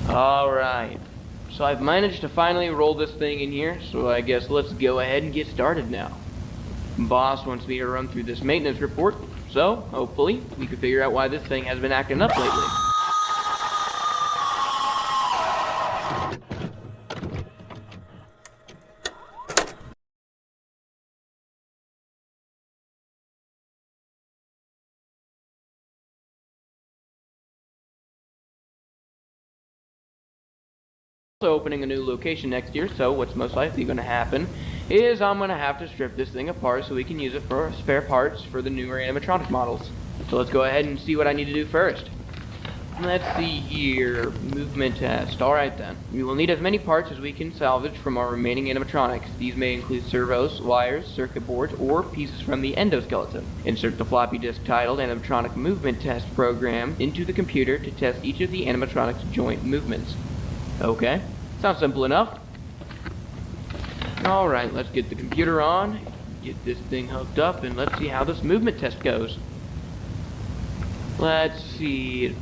Alright, so I've managed to finally roll this thing in here, so I guess let's go ahead and get started now. Boss wants me to run through this maintenance report, so hopefully we can figure out why this thing has been acting up lately. Also opening a new location next year, so what's most likely going to happen is I'm going to have to strip this thing apart so we can use it for spare parts for the newer animatronic models. So let's go ahead and see what I need to do first. Let's see here, movement test. Alright then, we will need as many parts as we can salvage from our remaining animatronics. These may include servos, wires, circuit boards, or pieces from the endoskeleton. Insert the floppy disk titled animatronic movement test program into the computer to test each of the animatronic's joint movements. Okay, sounds simple enough. Alright, let's get the computer on, get this thing hooked up, and let's see how this movement test goes. Let's see.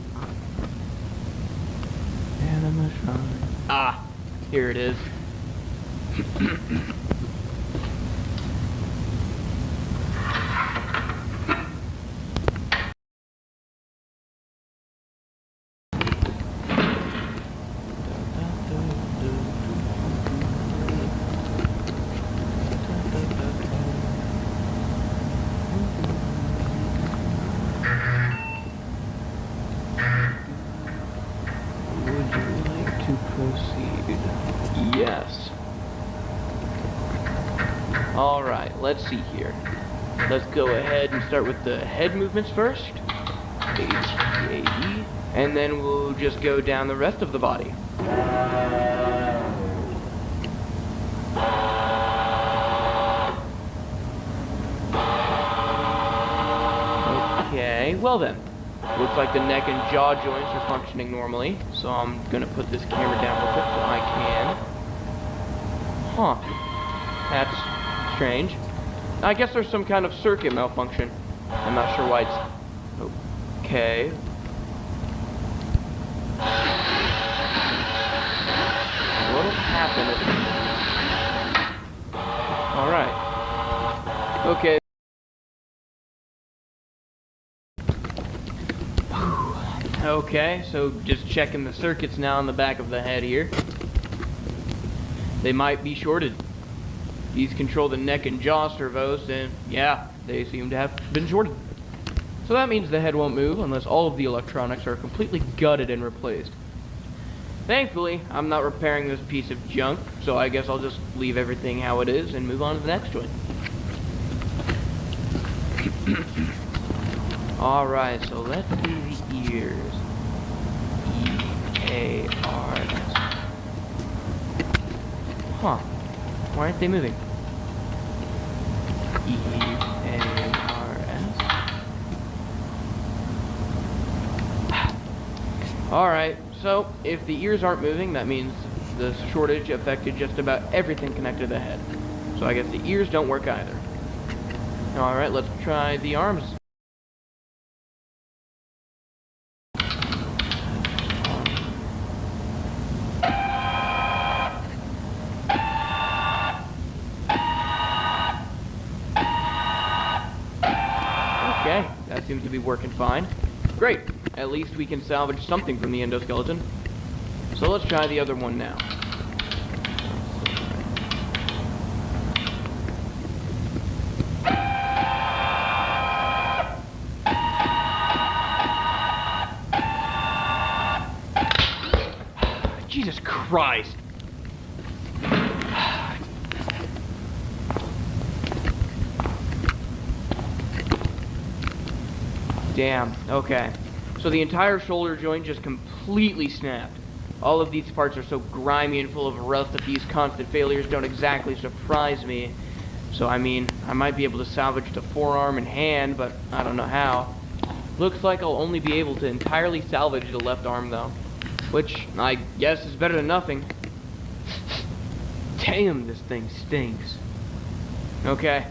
Animatronic. Ah, here it is. Yes. Alright, let's see here. Let's go ahead and start with the head movements first. H-E-A-E. And then we'll just go down the rest of the body. Okay, well then. Looks like the neck and jaw joints are functioning normally, so I'm gonna put this camera down real quick so I can. Huh. That's strange. I guess there's some kind of circuit malfunction. I'm not sure why it's... Okay. What'll happen if... Alright. Okay. Okay, so just checking the circuits now on the back of the head here. They might be shorted. These control the neck and jaw servos, and yeah, they seem to have been shorted. So that means the head won't move unless all of the electronics are completely gutted and replaced. Thankfully, I'm not repairing this piece of junk, so I guess I'll just leave everything how it is and move on to the next one. Alright, so let's see the ears. E-A-R-S. Huh. Why aren't they moving? E-A-R-S. Alright, so if the ears aren't moving, that means the shortage affected just about everything connected to the head. So I guess the ears don't work either. Alright, let's try the arms. Okay, that seems to be working fine. Great, at least we can salvage something from the endoskeleton. So let's try the other one now. Jesus Christ! Damn, okay. So the entire shoulder joint just completely snapped. All of these parts are so grimy and full of rust that these constant failures don't exactly surprise me. So I mean, I might be able to salvage the forearm and hand, but I don't know how. Looks like I'll only be able to entirely salvage the left arm though. Which, I guess, is better than nothing. Damn, this thing stinks. Okay.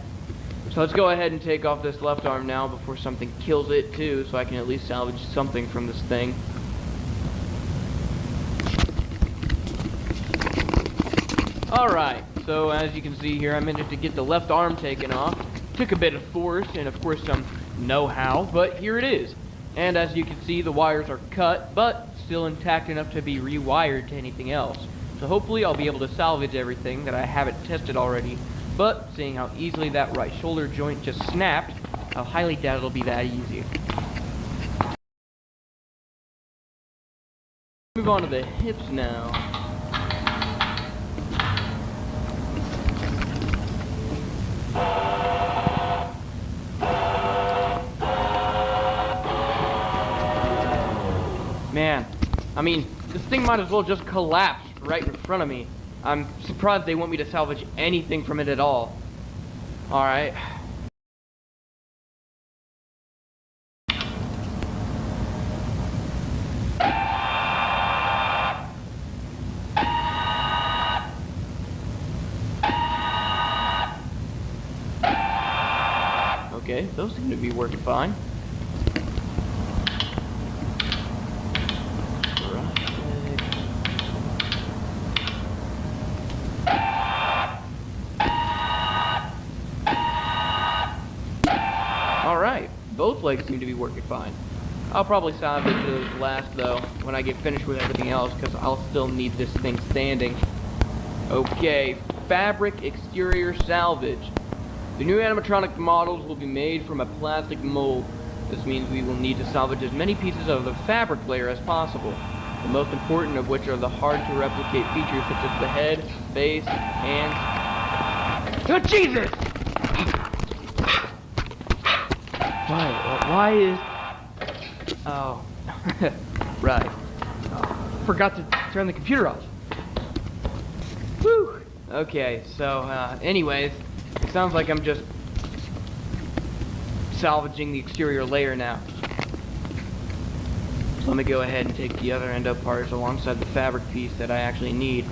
So let's go ahead and take off this left arm now before something kills it too, so I can at least salvage something from this thing. Alright, so as you can see here, I managed to get the left arm taken off. Took a bit of force and of course some know-how, but here it is. And as you can see, the wires are cut, but still intact enough to be rewired to anything else. So hopefully I'll be able to salvage everything that I haven't tested already. But seeing how easily that right shoulder joint just snapped, I highly doubt it'll be that easy. Move on to the hips now. Man, I mean, this thing might as well just collapse right in front of me. I'm surprised they want me to salvage anything from it at all. Alright. Okay, those seem to be working fine. Alright, both legs seem to be working fine. I'll probably salvage those last though when I get finished with everything else because I'll still need this thing standing. Okay, fabric exterior salvage. The new animatronic models will be made from a plastic mold. This means we will need to salvage as many pieces of the fabric layer as possible. The most important of which are the hard to replicate features such as the head, face, hands. Oh Jesus! Why is... Oh. Right. Oh, forgot to turn the computer off. Whew. Okay, so, anyways, it sounds like I'm just salvaging the exterior layer now. So let me go ahead and take the other end up parts alongside the fabric piece that I actually need.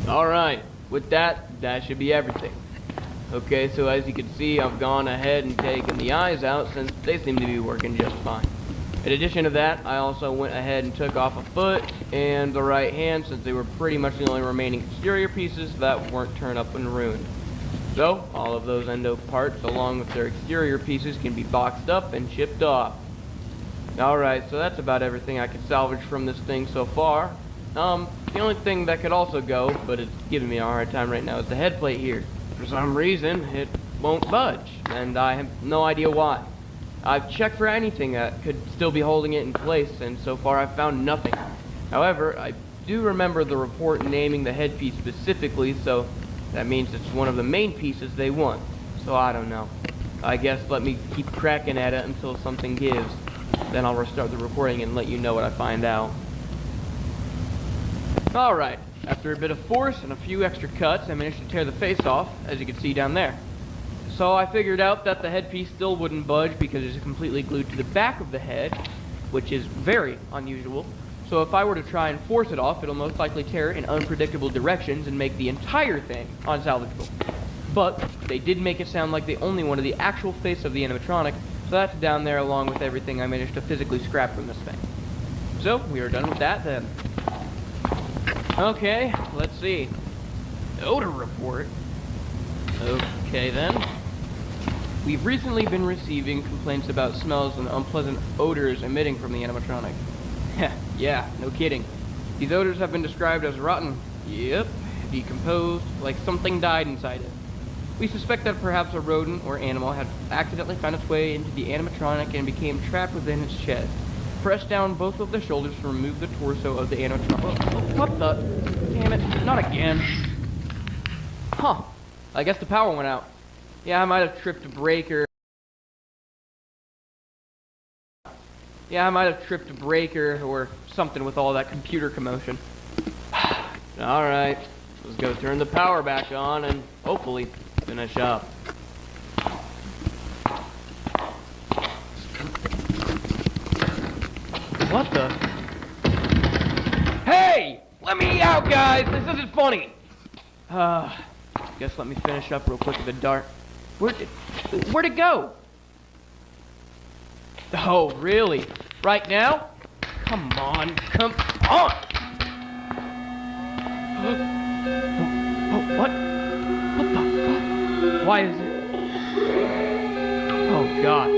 Alright, with that should be everything. Okay, so as you can see, I've gone ahead and taken the eyes out since they seem to be working just fine. In addition to that, I also went ahead and took off a foot and the right hand since they were pretty much the only remaining exterior pieces that weren't turned up and ruined. So, all of those endo parts along with their exterior pieces can be boxed up and shipped off. Alright, so that's about everything I could salvage from this thing so far. The only thing that could also go, but it's giving me a hard time right now, is the head plate here. For some reason, it won't budge, and I have no idea why. I've checked for anything that could still be holding it in place, and so far I've found nothing. However, I do remember the report naming the headpiece specifically, so that means it's one of the main pieces they want. So I don't know. I guess let me keep cracking at it until something gives. Then I'll restart the recording and let you know what I find out. Alright, after a bit of force and a few extra cuts, I managed to tear the face off, as you can see down there. So I figured out that the headpiece still wouldn't budge because it's completely glued to the back of the head, which is very unusual. So if I were to try and force it off, it'll most likely tear in unpredictable directions and make the entire thing unsalvageable. But they did make it sound like they only wanted the actual face of the animatronic, so that's down there along with everything I managed to physically scrap from this thing. So we are done with that then. Okay, let's see. Odor report. Okay then. We've recently been receiving complaints about smells and unpleasant odors emitting from the animatronic. Yeah, no kidding. These odors have been described as rotten. Yep, decomposed, like something died inside it. We suspect that perhaps a rodent or animal had accidentally found its way into the animatronic and became trapped within its chest. Press down both of the shoulders to remove the torso of the animatronic. Oh, what the? Damn it, not again. Huh, I guess the power went out. Yeah, I might have tripped a breaker. Or something with all that computer commotion. Alright, let's go turn the power back on and hopefully finish up. What the? Hey! Let me out! out, guys! This isn't funny! Guess let me finish up real quick with the dart. Where'd it go? Oh, really? Right now? Come on, come on! Oh, what? What the fuck? Why is it? Oh, God.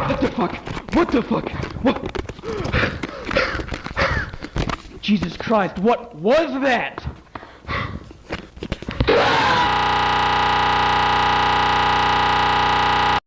What the fuck? What the fuck? What? Jesus Christ, what was that?